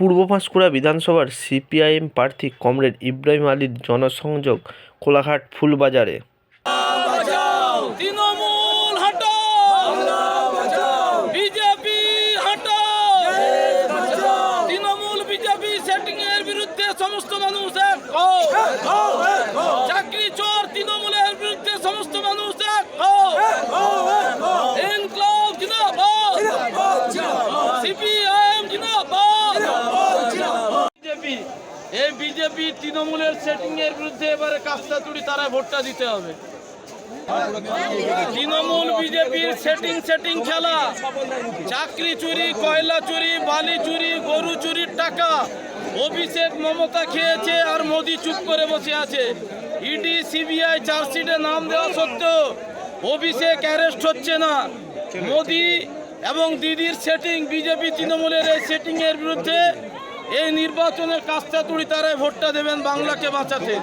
পূর্ব পাঁশকুড়া বিধানসভার সিপিআইএম প্রার্থী কমরেড ইব্রাহিম আলীর জনসংযোগ কোলাঘাট ফুলবাজারে। তৃণমূল হটাও, বিজেপি হটাও, তৃণমূল বিজেপি সেটিং এর বিরুদ্ধে সমস্ত মানুষ এক হও, চাকরি চোর তৃণমূলের বিরুদ্ধে সমস্ত মানুষ এক হও, ইনকলাব জিন্দাবাদ, সিপিআইএম জিন্দাবাদ। এই বিজেপি তৃণমূলের সেটিং এর বিরুদ্ধে এবারে কাস্তাতুড়ি তারা ভোটটা দিতে হবে। তৃণমূল বিজেপির সেটিং খেলা, চাকরি চুরি, কয়লা চুরি, বালি চুরি, গরু চুরির টাকা অভিষেক মমতা খেয়েছে আর মোদি চুপ করে বসে আছে। ইডি সিবিআই চার্জশিটে নাম দেওয়া সত্ত্বেও অভিষেক অ্যারেস্ট হচ্ছে না। মোদি এবং দিদির সেটিং, বিজেপি তৃণমূলের এই সেটিং এর বিরুদ্ধে এই নির্বাচনের কাস্তাতুড়ি তারাই ভোটটা দেবেন বাংলাকে বাঁচাতে।